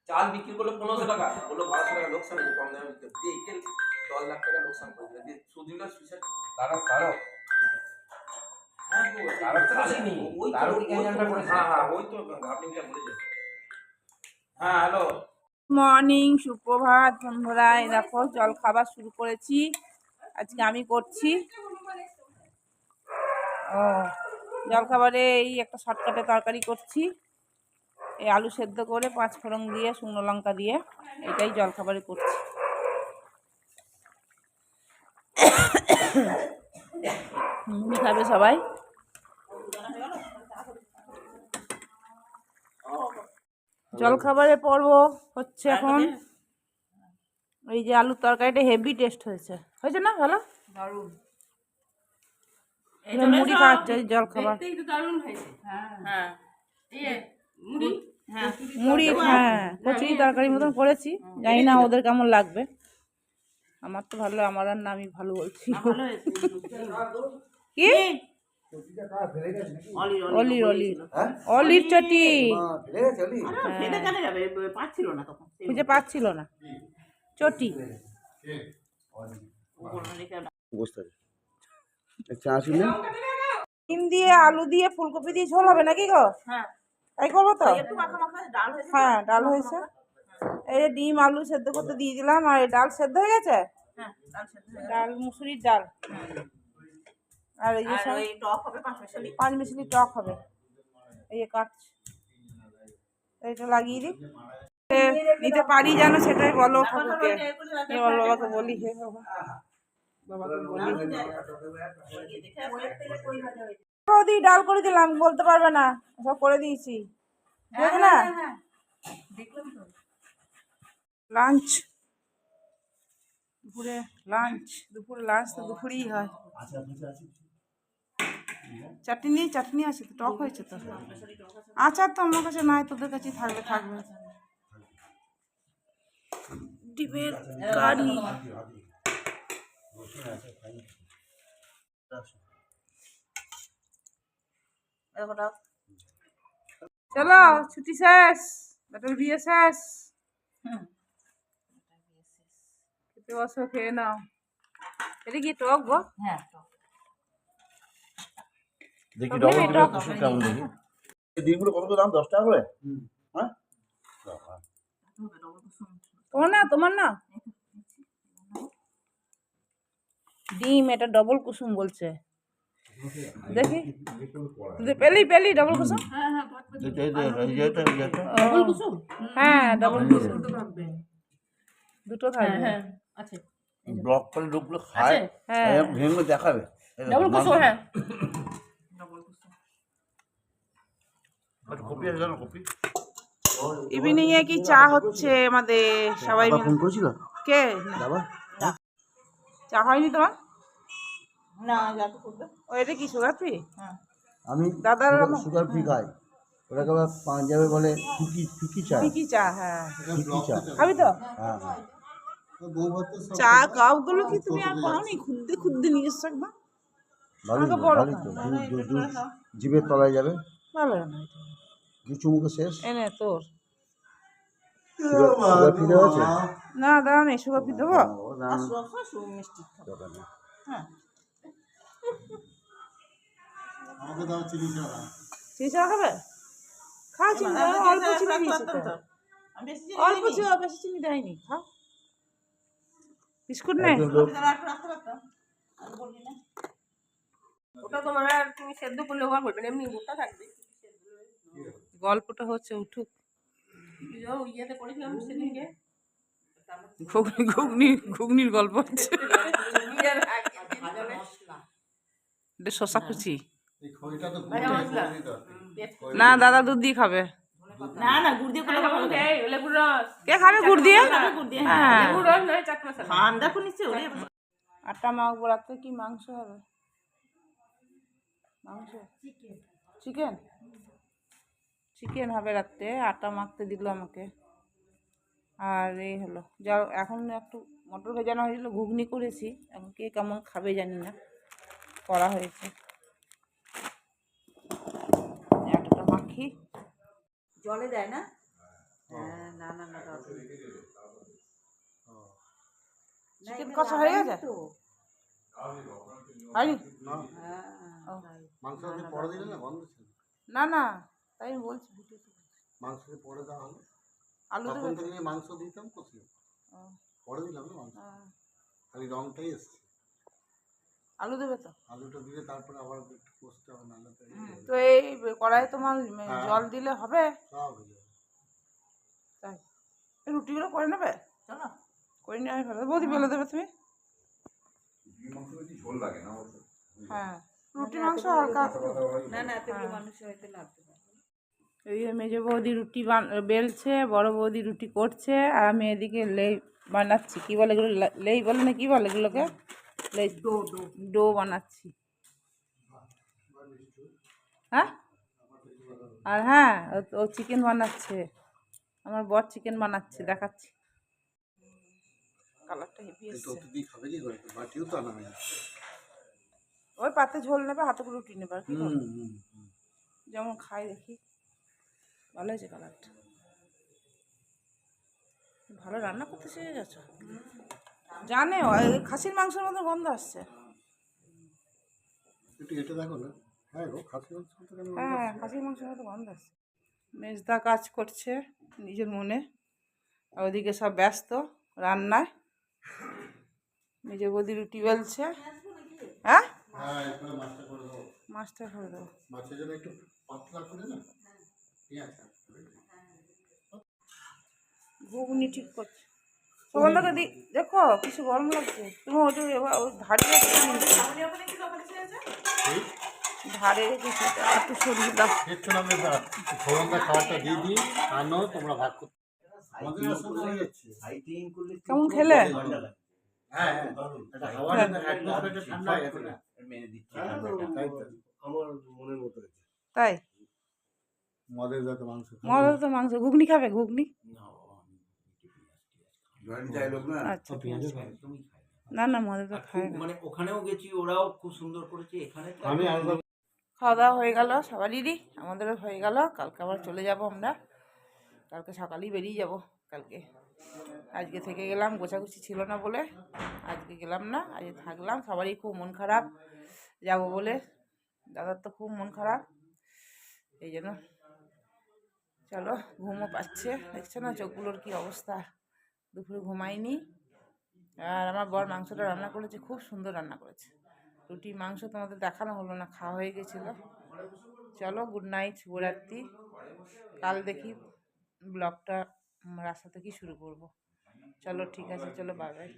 চাল বিক্রি করলে 1500 টাকা, বললো 1200 টাকা লোকসান হয়েছে, কম দামে বিক্রি দিয়ে একে 10 লাখ টাকা লোকসান করে দিল, দিয়ে সুদিলা সুইসাইড। কারো হ্যাঁ ওই তো ঘাপটিংটা ভুলে যাচ্ছে। হ্যাঁ হ্যালো, মর্নিং, সুপ্রভাত বন্ধুরা। এই দেখো জল খাবার শুরু করেছি, আজকে আমি করছি। ও জল খাবারে এই একটা শর্টকাটে তরকারি করছি, এই আলু সেদ্ধ করে 5 ফোড়ন দিয়ে শুকনো লঙ্কা দিয়ে, এটাই জল খাবারে করছি। মুড়ি খাবে সবাই। জল খাবারের পর্ব হচ্ছে এখন। এই যে আলুর তরকারিটা হেভি টেস্ট হয়েছে, হয়েছে না? ভালো, দারুণ। মুড়ি খাচ্ছে জল খাবার, মুড়ি। হ্যাঁ, কচুরি তরকারি মতন করেছি, জানি না ওদের কেমন লাগবে। আমার তো ভালো, আমার আর না, আমি ভালো বলছি। কি অলির অলির অলির চটি খুঁজে পাচ্ছিল না, চটি। ডিম দিয়ে আলু দিয়ে ফুলকপি দিয়ে ঝোল হবে নাকি গো? তাই করবো তো। হ্যাঁ, ডাল হয়েছে। এই যে ডিম আলু সেদ্ধ করতে দিয়ে দিলাম, আর এই ডাল সেদ্ধ হয়ে গেছে। ডাল মুসুরির ডাল, আর এই যে টক হবে, 5 মিশালি টক হবে। এই যে কাটছি, এটা লাগিয়ে দিই। নিতে পারি যেন, সেটাই বলো ঠাকুরকে। বল বাবাকে বলি, হে বাবা, বাবাকে বলি। ওদি ডাল করে দিলাম, বলতে পারবে না, সব করে দিয়েছি, দেখ না। লাঞ্চ, দুপুরে লাঞ্চ, দুপুরে লাঞ্চ তো দুপুরেই হয়। চাটনি চাটনি আছে তো, টক হয়েছে তো। আচার তো আমার কাছে নাই, তোদের কাছে থাকবে থাকবে। ডিমের কারি। চলো, ছুটি শেষ, বেটার বিয়ে শেষ। খেতে বসো, খেয়ে নাও। এটা কি টক গো? হ্যাঁ, দেখি ডবল কুসুম কেমন দেখি। এই ডিমগুলো কত দাম? 10 টাকা করে? হ্যাঁ, তোমার না, তোমার না ডিম, এটা ডবল কুসুম বলছে। দেখি পেলি পেলি ডবল কুসুম। হ্যাঁ, ডবল কুসুম দুটো থাকবে। হ্যাঁ আছে, ব্লক করে লোকগুলো খায়, ভেঙে দেখাবে ডবল কুসুম। হ্যাঁ, কপি আছে জানো? কপি ইভিনিং এ কি চা হচ্ছে আমাদের সবাই মিলে। ফোন করেছিল কে? বাবা, চা হয়নি তোমার? না, যাতে করবে। ও এটা কি সুগার ফ্রি? হ্যাঁ, আমি দাদার সুগার ফ্রি খাই। ওটাকে আবার পাঞ্জাবে বলে ফিকি চা। ফিকি চা, হ্যাঁ, ফিকি চা খাবি তো? হ্যাঁ হ্যাঁ। চা কাপগুলো কি তুমি আর পাওনি? খুদ্দে খুদ্দে নিয়ে এসছো একদম, ভালোই তো, ভালোই তো। দুধ জিভের তলায় যাবে, ভালো না? দু চুমুকে শেষ। এনে তোর সুগার ফ্রি দেওয়া আছে না? দাঁড়া নেই, সুগার ফ্রি দেবো। মিষ্টি চিনি চা খাবে? খাও চিনি, অল্প চিনি দিয়েছে তো, অল্প চিনি, বেশি চিনি দেয়নি। খাও, বিস্কুট নেই? ওটা তোমার আর তুমি সেদ্ধ করলে ওভার করবে না, এমনি গোটা থাকবে। গল্পটা হচ্ছে, উঠুক। ইয়েতে করেছিলাম সেদিনকে, ঘুগনির গল্প হচ্ছে। শশা কুচি না, দাদা দুধ দিয়ে খাবে। না না, গুড় দিয়ে করে খাবো। লেবুর রস কে খাবে? গুড় দিয়ে? হ্যাঁ, লেবুর রস নয়, চাট মশলা। ঠান্ডা করে নিচ্ছে ওরে। আটা মাখবো, রাতে কি মাংস হবে? মাংস, চিকেন চিকেন হবে রাতে। আটা মাখতে দিল আমাকে। আর এই হলো যা, এখন একটু মটর ভেজানো হয়েছিল, ঘুগনি করেছি। এখন কে কেমন খাবে জানি না, করা হয়েছে। আটাটা মাখি, জলে দেয় না? হ্যাঁ, না না না, চিকেন কষা হয়ে গেছে? হয়নি? না ও, মাংস পরে দিলে না গন্ধ ছিল। না না, তাই আমি বলছি ভিডিওতে। মাংসকে পরে দেওয়া হলো, আলু তখন দেবে তো? থেকে মাংস দিতাম কষিয়ে, ও, পরে দিলাম না মাংস, খালি রংটাই এসছে। আলু দেবে তো? আলুটা দিলে তারপরে আবার একটু কষতে হবে, নাহলে তো তো এই কড়াইয়ে তোমার হ্যাঁ। জল দিলে হবে? সব হয়ে যাবে। তাই এই রুটিগুলো করে নেবে? চলো করে নিয়ে আমি ফেলে বৌদি ফেলে দেবে তুমি? ঝোল লাগে না অবশ্য। হ্যাঁ, রুটি মাংস হালকা। না না এতগুলো মানুষ হয়তো লাগবে না। এই যে মেজো বৌদি রুটি বেলছে, বড় বৌদি রুটি করছে, আর আমি এদিকে লেই বানাচ্ছি। কি বলে এগুলো? লেই বলে না, কি বলে এগুলোকে? লেই ডো বানাচ্ছি। হ্যাঁ, আর হ্যাঁ, ও চিকেন বানাচ্ছে, আমার বর চিকেন বানাচ্ছে, দেখাচ্ছি। কালারটা হেভি একটু এসছে। অতিথি খাবে কি করে, বাটিও তো আনা হয়নি। ওই পাতে ঝোল নেবে, হাতে করে রুটি নেবে, আর কি করবে? হুম। যেমন খাই দেখি। ভালো হয়েছে কালারটা। ভালো রান্না করতে শিখে গেছো? জানে খাসির মাংসের মতো গন্ধ আসছে। একটু এটা দেখো না। হ্যাঁ গো, খাসি মাংস তো কেন গন্ধ হ্যাঁ, আসছে? খাসির মাংসের মতো গন্ধ আসছে। মেজদা কাজ করছে নিজের মনে, আর ওদিকে সব ব্যস্ত রান্নায়। মেজে বৌদি রুটি বেলছে। হ্যাঁ, হ্যাঁ, এরপরে মাছটা করে দেবো। মাছটা করে দেবো। মাছের জন্য একটু পাতলা করে না পেঁয়াজ। ঘুগনি ঠিক করছে। তোমাদেরকে দেখো কিছু গরম লাগছে। তুমি ওটা ওই ধারে ধারে রেখেছি, একটু সরিয়ে দাও। একটু নামে ফোড়নটা খাওয়াটা দিয়ে দিই, আনো তোমরা ভাগ করতে। আমাদের আসলে হয়ে যাচ্ছে। কেমন খেলে? হ্যাঁ, এটা হাওয়ার অ্যাটমসফিয়ারটা ঠান্ডা হয়ে গেছে না। তাই তো। আমার মনের মতো হয়েছে। তাই মদের যত মাংস মজা তো মাংস। ঘুগনি খাবে? ঘুগনি? আচ্ছা, না না, মজা তো খায় না। মানে ওখানেও গেছি, ওরাও খুব সুন্দর করেছে। এখানে তো আমি আলাদা খাওয়া দাওয়া হয়ে গেল সবারই, আমাদেরও হয়ে গেল। কালকে আবার চলে যাব আমরা, কালকে সকালেই বেরিয়ে যাব। কালকে আজকে থেকে গেলাম, গোছাগুছি ছিল না বলে আজকে গেলাম না, আজকে থাকলাম। সবারই খুব মন খারাপ যাব বলে, দাদার তো খুব মন খারাপ, এই জন্য। চলো, ঘুমও পাচ্ছে, দেখছো না চোখগুলোর কি অবস্থা। দুপুরে ঘুমাইনি। আর আমার বর মাংসটা রান্না করেছে, খুব সুন্দর রান্না করেছে। রুটি মাংস তোমাদের দেখানো হলো না, খাওয়া হয়ে গেছিলো। চলো, গুড নাইট, শুভরাত্রি। কাল দেখি ব্লগটা রাস্তা থেকেই শুরু করব। চলো ঠিক আছে, চলো, বাই বাই।